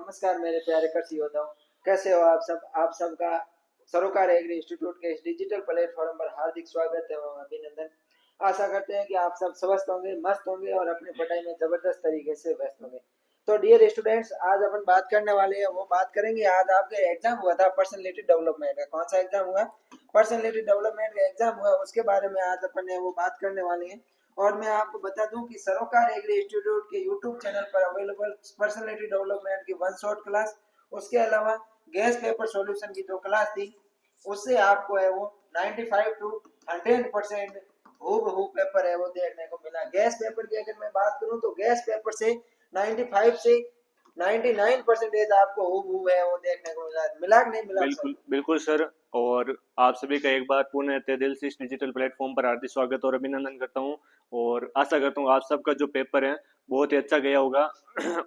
नमस्कार मेरे प्यारे कृषि योद्धाओं। कैसे हो आप सब? आप सबका सरोकार एग्री इंस्टीट्यूट के इस डिजिटल प्लेटफॉर्म पर हार्दिक स्वागत एवं अभिनंदन। आशा करते हैं कि आप सब स्वस्थ होंगे, मस्त होंगे और अपनी पढ़ाई में जबरदस्त तरीके से व्यस्त होंगे। तो डियर स्टूडेंट्स, आज अपन बात करने वाले हैं, वो बात करेंगे। आज आपका एग्जाम हुआ था पर्सनैलिटी डेवलपमेंट का। कौन सा एग्जाम हुआ? पर्सनैलिटी डेवलपमेंट का एग्जाम हुआ, उसके बारे में आज अपन वो बात करने वाले हैं। और मैं आपको बता दूं कि सरोकार एग्री इंस्टीट्यूट के यूट्यूब चैनल पर अवेलेबल पर्सनैलिटी डेवलपमेंट की वन शॉट क्लास, उसके अलावा गैस पेपर सॉल्यूशन की जो क्लास थी उससे आपको है वो 95 टू 100% हूबहू पेपर है वो देखने को मिला। गैस पेपर की अगर मैं बात करूं तो गैस पेपर से 95 से 99% आपको हूबहू है वो देखने को मिला। मिला कि नहीं मिला सर? बिल्कुल बिल्कुल सर। और आप सभी का एक बार पुनः तहे दिल से इस डिजिटल प्लेटफॉर्म पर हार्दिक स्वागत और अभिनंदन करता हूं। और आशा करता हूं आप सबका जो पेपर है बहुत ही अच्छा गया होगा।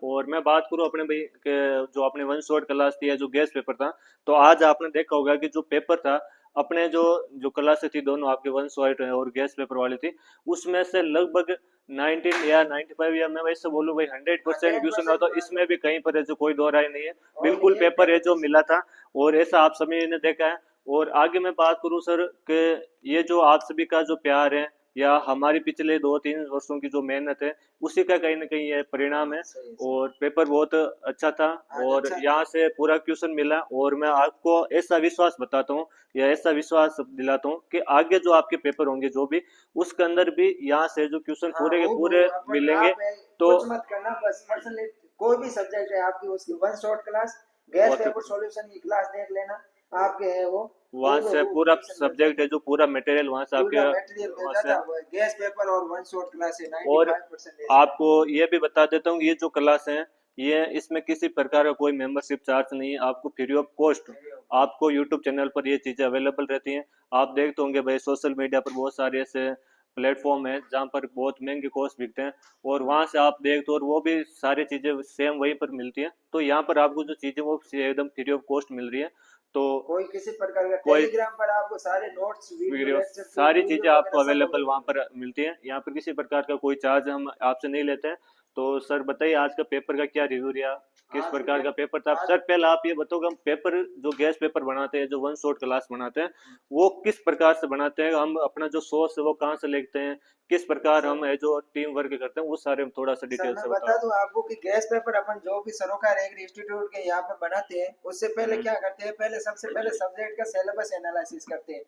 और मैं बात करूं अपने भाई के जो अपने वन शॉट क्लास थी या जो गैस पेपर था, तो आज आपने देखा होगा कि जो पेपर था अपने जो जो क्लासेस थी दोनों आपके वन शॉट और गैस पेपर वाली थी, उसमें से लगभग 19 या 95 या मैं वैसे बोलूं भाई 100% क्वेश्चन आता। इसमें भी कहीं पर है जो कोई दो राय नहीं है, बिल्कुल पेपर है जो मिला था। और ऐसा आप सभी ने देखा है। और आगे मैं बात करूं सर कि ये जो आप सभी का जो प्यार है या हमारी पिछले 2-3 वर्षों की जो मेहनत है, उसी का कहीं ना कहीं ये परिणाम है। और पेपर बहुत अच्छा था और यहाँ से पूरा क्वेश्चन मिला। और मैं आपको ऐसा विश्वास बताता हूँ या ऐसा विश्वास दिलाता हूँ कि आगे जो आपके पेपर होंगे जो भी, उसके अंदर भी यहाँ से जो क्वेश्चन पूरे के पूरे मिलेंगे। तो कुछ मत करना, बस पर्सनली कोई भी सब्जेक्ट है आपकी उसकी one shot class gas paper solution की क्लास देख लेना। आपके है वो वहां से पूरा सब्जेक्ट है जो पूरा मटेरियल वहां से आपके पूरा मटेरियल मिल वहां जाता से। है। गैस पेपर और वन शॉट क्लास है और 95%। आपको ये भी बता देता हूँ, ये जो क्लास है ये इसमें किसी प्रकार का कोई मेंबरशिप चार्ज नहीं है, आपको फ्री ऑफ कॉस्ट आपको यूट्यूब चैनल पर ये चीज़ें अवेलेबल रहती हैं। आप देखते होंगे भाई सोशल मीडिया पर बहुत सारे ऐसे प्लेटफॉर्म है जहाँ पर बहुत महंगे कोर्स बिकते हैं, और वहाँ से आप देखते हो और वो भी सारी चीज़ें सेम वहीं पर मिलती हैं। तो यहाँ पर आपको जो चीज़ें वो एकदम फ्री ऑफ कॉस्ट मिल रही है। तो कोई किसी प्रकार का कोई टेलीग्राम पर आपको सारे नोट्स वीडियो वीडियो लेक्चर सारी वीडियो चीजें आपको वगैरह सब अवेलेबल वहां अवेलेबल पर मिलती है। यहाँ पर किसी प्रकार का कोई चार्ज हम आपसे नहीं लेते हैं। तो सर बताइए आज का पेपर का क्या रिव्यू रहा, किस है। प्रकार का पेपर था? आज सर पहले आप ये बताओ कि हम पेपर जो गैस पेपर बनाते हैं, जो वन शॉट क्लास बनाते हैं, वो किस प्रकार से बनाते हैं? हम अपना जो सोर्स है वो कहाँ से लेते हैं? किस प्रकार हम है जो टीम वर्क करते हैं, वो सारे हम थोड़ा सा सर डिटेल मैं से बता बताओ। दूं आपको कि गैस पेपर अपन जो भी सरोकार एग्री इंस्टीट्यूट के यहाँ पर बनाते हैं उससे पहले क्या करते हैं, पहले सबसे पहले सब्जेक्ट का सिलेबस एनालिसिस करते हैं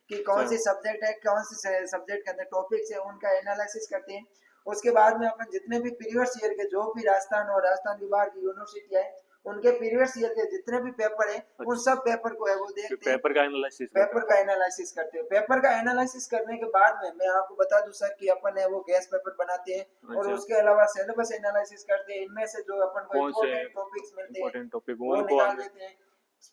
कि कौन सी अच्छा। सब्जेक्ट है, कौन सी सब्जेक्ट के अंदर टॉपिक्स है, उनका एनालिसिस करते हैं। उसके बाद में अपन जितने भी प्रीवियस ईयर के जो भी राजस्थान और राजस्थान के बाहर की यूनिवर्सिटी है उनके प्रीवियस ईयर के जितने भी पेपर है उन सब पेपर को है वो देखते हैं। पेपर का एनालिसिस करते पेपर का एनालिसिस करते हैं। पेपर का एनालिसिस करने के बाद में मैं आपको बता दूं सर कि अपन है वो गैस पेपर बनाते हैं हैं। और अच्छा। उसके अलावा सिलेबस एनालिसिस करते हैं। इनमें से जो अपन को कौन से इंपॉर्टेंट टॉपिक्स मिलते हैं इम्पोर्टेंट टॉपिक वो उनको निकाल हमें। लेते हैं।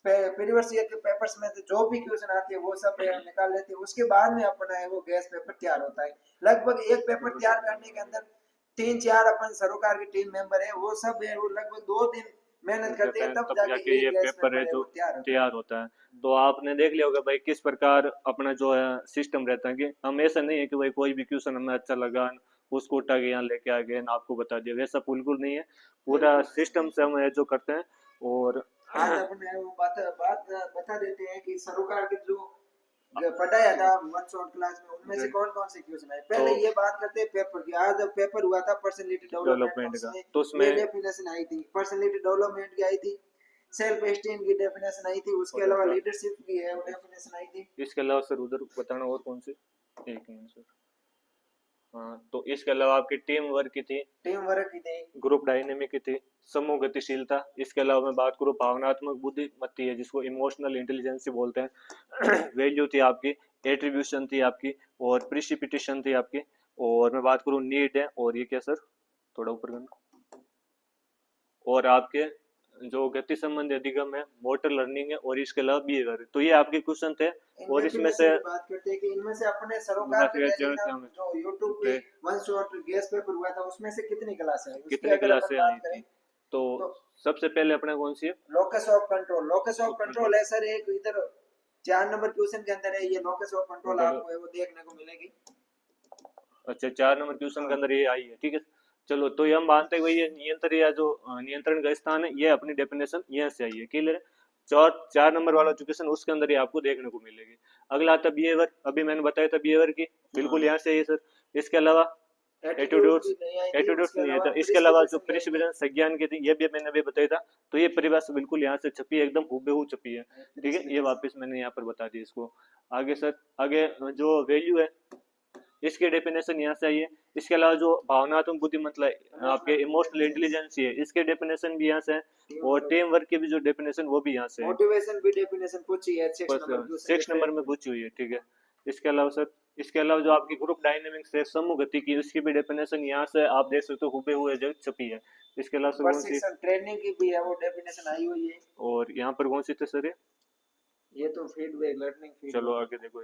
प्रीवियस ईयर के पेपर्स में से जो भी क्वेश्चन आते हैं वो सब निकाल लेते हैं। उसके बाद में अपना है वो गैस पेपर तैयार होता है। लगभग एक पेपर तैयार करने के अंदर 3-4 अपन सरोकार की टीम मेंबर है वो सब है वो लगभग 2 दिन मेहनत करते हैं, तब तब जाके जाके ये एक गैस पेपर है पेपर है जो वो तैयार होता है। तैयार होता है। तो आपने देख लिया होगा भाई किस प्रकार अपना जो है सिस्टम रहता है कि हम ऐसा नहीं है कि भाई कोई भी क्वेश्चन हमें अच्छा लगा उसको उठा के यहाँ लेके आ गए ना आपको बता दिया, वैसा बिल्कुल नहीं है। पूरा सिस्टम से हम जो करते हैं। और आज अपन वो बात बात बता देते हैं कि सरोकार के जो पढ़ाया था वन शॉट क्लास में उनमें से कौन कौन से क्वेश्चन आए। तो पहले ये बात करते हैं पेपर की। आज जब पेपर हुआ था पर्सनैलिटी डेवलपमेंट का, डेवलपमेंट का उसमें तो ये उसमें डेफिनेशन आई थी, पर्सनैलिटी डेवलपमेंट की आई थी, सेल्फ एस्टीम की डेफिनेशन आई थी, उसके अलावा लीडरशिप की है डेफिनेशन आई थी। इसके अलावा सर उधर बताना और कौन सी? एक मिनट सर। हाँ, तो इसके अलावा आपकी टीम वर्क की थी, टीम वर्क की थी। ग्रुप डायनेमिक की थी, समूह गतिशीलता। इसके अलावा मैं बात करूँ भावनात्मक बुद्धिमत्ता है जिसको इमोशनल इंटेलिजेंस बोलते हैं। वैल्यू थी आपकी, एट्रीब्यूशन थी आपकी, और प्रिसिपिटेशन थी आपकी। और मैं बात करूँ नीड है, और ये क्या सर थोड़ा ऊपर करना, और आपके जो गति संबंधी अधिगम है, मोटर लर्निंग है, और इसके अलावा बिहेवियर। तो ये आपके क्वेश्चन थे। इन और इसमें से डेफिनेशन की बात करते हैं कि इनमें से अपने सरोकार के टेलीग्राम जो यूट्यूब पे वन शॉट गैस पेपर हुआ था उसमें से कितनी क्लास है उसकी कितनी अगर अपन क्लासें आई बात थी? करें तो तो सबसे पहले अपने कौन सी है? Locus of control. Locus of control है सर एक इधर 4 नंबर क्वेश्चन के अंदर है ये लोकस ऑफ कंट्रोल, आपको है वो देखने को मिलेगी। अच्छा, 4 नंबर क्वेश्चन के हाँ अंदर ये आई है, ठीक है। चलो तो ये हम मानते हैं भाई ये नियंत्रण या जो नियंत्रण का स्थान है ये अपनी डेफिनेशन यहाँ से आई है, क्लियर है। 4 नंबर वाला जो क्वेश्चन उसके अंदर ये आपको देखने को मिलेगी। अगला आता बिहेवियर, अभी मैंने बताया था बिहेवियर की, बिल्कुल यहाँ से है सर। इसके अलावा एटीट्यूड एटीट्यूड्स, भी नहीं आई थी, एटीट्यूड्स उसके नहीं है अलावा था। इसके अलावा जो प्रिस्क्रिप्शन भी आई थी। प्रिसिपिटेशन संज्ञान की थी ये भी मैंने अभी बताया था। तो ये परिभाषा बिल्कुल यहाँ से छपी है, एकदम हूबहू छपी है, ठीक है। ये वापस मैंने यहाँ पर बता दी इसको। आगे सर, आगे जो वैल्यू है इसकी डेफिनेशन यहाँ से आई है। इसके अलावा जो भावनात्मक बुद्धि मतलब आपके इमोशनल इंटेलिजेंस है इसके डेफिनेशन भी यहाँ से है। और टीम वर्क की भी जो डेफिनेशन वो भी यहाँ से है, मोटिवेशन भी डेफिनेशन पूछी है 6 बस नंबर क्वेश्चन 6 नंबर में पूछी हुई है, ठीक है। इसके अलावा सर, इसके अलावा जो आपकी ग्रुप डायनेमिक्स है समूह गति की उसकी भी डेफिनेशन यहाँ से आप देख सकते हो हुबहू है जो छपी है। इसके अलावा सर कौन सी, प्रशिक्षण ट्रेनिंग की भी है वो डेफिनेशन आई हुई है। और यहाँ पर कौन सी थे सर ये तो फीडबैक लर्निंग चलो फीडबैक, आगे देखो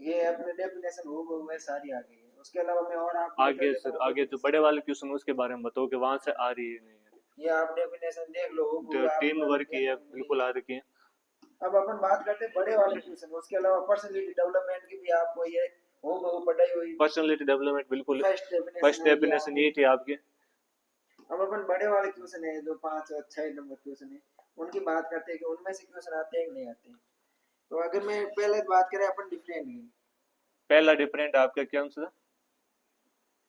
ये अपने डेफिनेशन हो गए सारी आ गई है। उसके अलावा मैं और आपको बता आगे देता सर। हूँ आगे जो बड़े वाले क्वेश्चन उसके बारे में बताओ कि वहां से आ रही है नहीं आ ये आप डेफिनेशन देख लो, रही। तो टीम आपको वर्क की है देखने को बिल्कुल आ मिलेगी। रखी है। अब अपन बात करते हैं बड़े वाले क्वेश्चन, उसके अलावा पर्सनालिटी डेवलपमेंट की भी आपको ये हो पढ़ाई हुई। पर्सनालिटी डेवलपमेंट बिल्कुल फर्स्ट फर्स्ट डेफिनेशन आएगी डेफिनेशन आपकी। यही थी आपकी। अब अपन बड़े वाले क्वेश्चन है जो 5 और 6 नंबर क्वेश्चन है उनकी बात करते हैं कि उनमें से क्वेश्चन आते हैं कि नहीं आते हैं। तो अगर मैं पहले बात करें अपन डिफरेंट की, पहला डिफरेंट आपका क्या आंसर,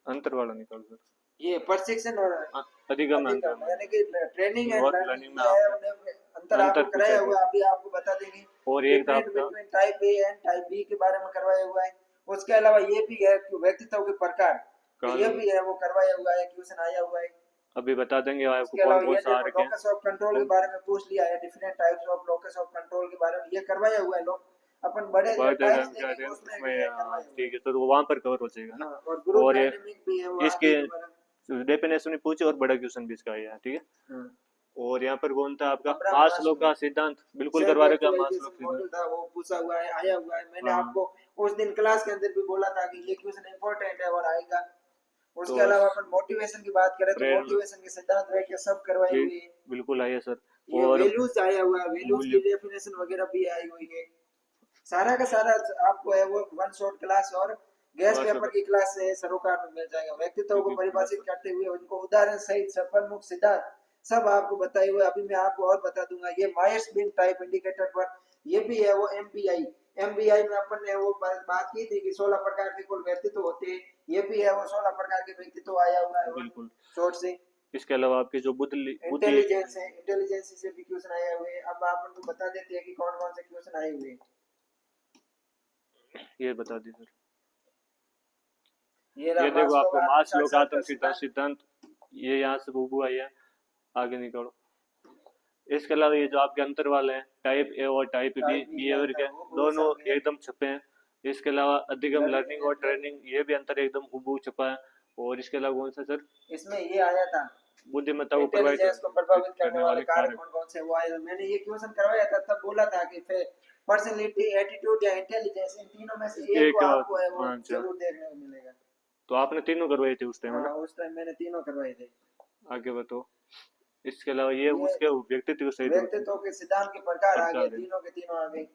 अंतर वाला निकाल सर। ये प्रशिक्षण और अधिगम अधिगम अंतर यानी कि ट्रेनिंग एंड और लर्निंग लर्निंग में ये है, आपका उन्हें अंतर अंतर आपको पूछा कराया हुआ गया। है, अभी आपको बता देंगे। और एक था डिफरेंट आपका between type A and type B के बारे में करवाया हुआ है। उसके अलावा ये भी है कि व्यक्तित्व के प्रकार, तो ये कानून, भी है वो करवाया हुआ है, क्वेश्चन आया हुआ है। अभी बता देंगे आपको उसके कौन अलावा कौन ये सा आ देखो रखे हैं। लोकस ऑफ कंट्रोल के बारे में पूछ लिया है, different types of locus of control के बारे में ये करवाया हुआ है। लोग अपन बड़े बहुत टाइप्स क्या देखेंगे उसमें उसमें ये करवाया हुआ है। ठीक है सर, वो वहां पर कवर हो जाएगा ना। हाँ, और ग्रुप और ये डायनेमिक भी है वो इसके आगे दोबारा। डेफिनेशन भी पूछे और बड़ा क्वेश्चन भी इसका आया है, ठीक है। हाँ, और यहाँ पर कौन था आपका अब्राहम मास्लो मास्लो का सिद्धांत, बिल्कुल सेल्फ करवा रखा मास्लो एक्चुअलाइजेशन का सिद्धांत। मॉडल था वो पूछा हुआ है, आया हुआ है। मैंने हाँ आपको उस दिन क्लास के अंदर भी बोला था कि ये क्वेश्चन इंपॉर्टेंट है और आएगा। तो उसके अलावा अपन मोटिवेशन की बात करें तो प्रेरणा मोटिवेशन के सिद्धांत व्याख्या सब करवाई ये हुई है। बिल्कुल आइए सर। ये और वैल्यूज आया हुआ है, वैल्यूज की मूल्य, डेफिनेशन वगैरह भी आई हुई है। सारा का सारा आपको है वो वन शॉट क्लास और गैस पेपर की क्लास से सरोकार में मिल जाएगा। व्यक्तित्व को परिभाषित करते हुए उनको उदाहरण सहित सफल मुख सिद्धांत सब आपको बताए हुए। अभी मैं आपको और बता दूंगा ये मायर्स बिन टाइप इंडिकेटर पर ये भी है वो एमबीआई। एमबीआई में अपन ने वो बात की थी कि 16 प्रकार के कुल व्यक्तित्व होते हैं, ये भी है वो 16 प्रकार के व्यक्तित्व आया हुआ है वन बिल्कुल। शॉट से। इसके अलावा आपकी जो बुद्धि बुद्धि इंटेलिजेंस है, इंटेलिजेंस से भी क्वेश्चन आए हुए हैं। अब आप उनको बता देते हैं कि कौन कौन से क्वेश्चन आए हुए हैं। ये बता दी सर। ये रहा ये देखो मास्लो आपको का मास्लो का आत्म आत्म सिद्धांत सिद्धांत ये यहाँ से बुबू आई है, आगे निकालो। इसके अलावा ये जो आपके अंतर वाले हैं टाइप ए और टाइप बी टाइप बी के बिहेवियर अंदर के, वो दोनों सब है। एकदम छपे हैं। इसके अलावा अधिगम लर्निंग लर्निंग और एंड ट्रेनिंग ये भी अंतर एकदम हुबहू छपा है। और इसके अलावा कौन सा सर, इसमें ये आया था बुद्धिमत्ता को इंटेलिजेंस को प्रभावित करने करने वाले वाले कार्य कारक। कौन कौन से वो आए। मैंने ये क्वेश्चन करवाया था तब बोला था कि पर्सनैलिटी, एटीट्यूड या इंटेलिजेंस इन तीनों में से एक एक को आपको है वो अच्छा, जरूर देखने को मिलेगा। तो आपने तीनों करवाए थे उस टाइम है हाँ, ना। उस टाइम मैंने तीनों करवाए थे। आगे बताओ। इसके अलावा ये ये उसके व्यक्तित्व सहित होते हैं व्यक्तित्व के सिद्धांत के प्रकार आ गए, प्रकार है। तीनों के तीनों आ गए।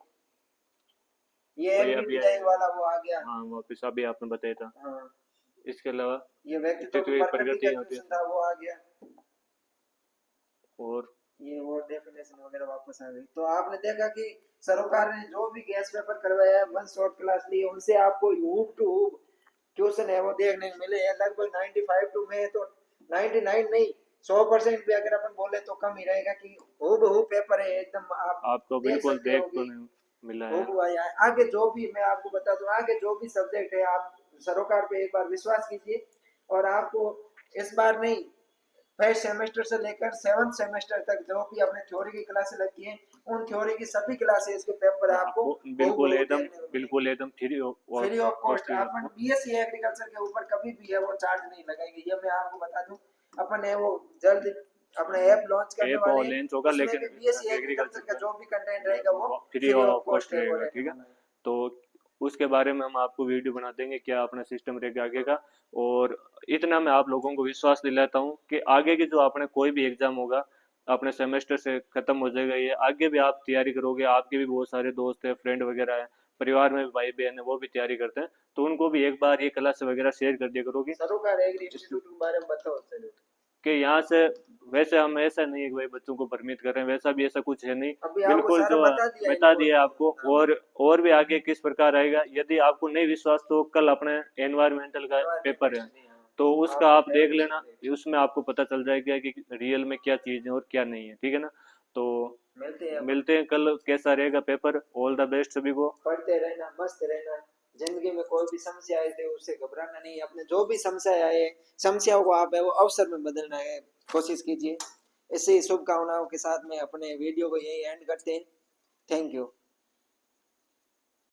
ये और ये अभी एमबीटीआई आएगा, वाला वो आ गया। हाँ वापिस अभी आपने बताया था। हाँ, इसके अलावा ये व्यक्तित्व व्यक्तित्व की की प्रकृति प्रगति का होती है क्वेश्चन था वो आ गया। और ये वो डेफिनेशन वगैरह वापस आ गई। तो आपने देखा कि सरोकार ने जो भी गैस पेपर करवाया है वन शॉट क्लास ली उनसे आपको हूब टू हूब क्वेश्चन है वो देखने को मिले हैं। लगभग 95 टू में तो 99 नहीं 100% भी अगर अपन बोले तो कम ही रहेगा कि हूब हूब पेपर है एकदम। आप आपको देख बिल्कुल सकते देख हो तो कि नहीं मिला है। हूब आया है। आगे जो भी मैं आपको बता दूं, आगे जो भी सब्जेक्ट है आप सरोकार पे एक बार विश्वास कीजिए और आपको इस बार नहीं फर्स्ट सेमेस्टर से लेकर 7th सेमेस्टर तक जो भी अपने थ्योरी की क्लासेस लगती हैं उन थ्योरी की सभी क्लासेस के पेपर आपको वो हूबहू देखने को बिल्कुल मिलेंगे एकदम फ्री ऑफ कॉस्ट कॉस्ट। है अपन आपको। बीएससी एग्रीकल्चर के ऊपर कभी भी है वो चार्ज नहीं लगाएंगे, ये मैं आपको बता दूं। अपन है वो जल्द अपना ऐप लॉन्च करने ऐप वाले और हैं, लॉन्च होगा उसमें लेकिन भी बीएससी एग्रीकल्चर एग्रीकल्चर का का जो भी कंटेंट रहेगा वो free free of of cost cost है वो रहेगा, रहने ठीक है। वाला है। तो उसके बारे में हम आपको वीडियो बना देंगे क्या अपना सिस्टम रहेगा आगे का। और इतना मैं आप लोगों को विश्वास दिलाता हूँ कि आगे की जो अपने कोई भी एग्जाम होगा अपने सेमेस्टर से खत्म हो जाएगा, ये आगे भी आप तैयारी करोगे। आपके भी बहुत सारे दोस्त हैं, फ्रेंड वगैरह हैं, परिवार में भी भाई बहन है वो भी तैयारी करते हैं। तो उनको भी एक बार ये क्लास वगैरह शेयर कर दिया करोगे सरोकार एग्री इंस्टीट्यूट के बारे में बताओ चलो। कि यहाँ से वैसे हम ऐसा नहीं है कि भाई बच्चों को भ्रमित कर रहे हैं, वैसा भी ऐसा कुछ है नहीं। अभी आपको बिल्कुल सारा जो बता दिया बता इनको दिया तो। आपको। हाँ, और भी आगे किस प्रकार आएगा, यदि आपको नहीं विश्वास तो कल अपने एनवायरमेंटल का पेपर है नहीं, हाँ, तो उसका आपको आप देख डायरेक्ट लेना, सीखने उसमें आपको पता चल जाएगा कि रियल में क्या चीज़ है और क्या नहीं है, ठीक है ना। तो मिलते हैं अपन। मिलते हैं कल, कैसा रहेगा पेपर। ऑल द बेस्ट सभी को। पढ़ते रहना, मस्त रहना। जिंदगी में कोई भी समस्या आए थे उससे घबराना नहीं, अपने जो भी समस्या आए समस्याओं को आप है वो अवसर में बदलना है कोशिश कीजिए। इसी शुभकामनाओं के साथ में अपने वीडियो को यही एंड करते हैं। Thank you.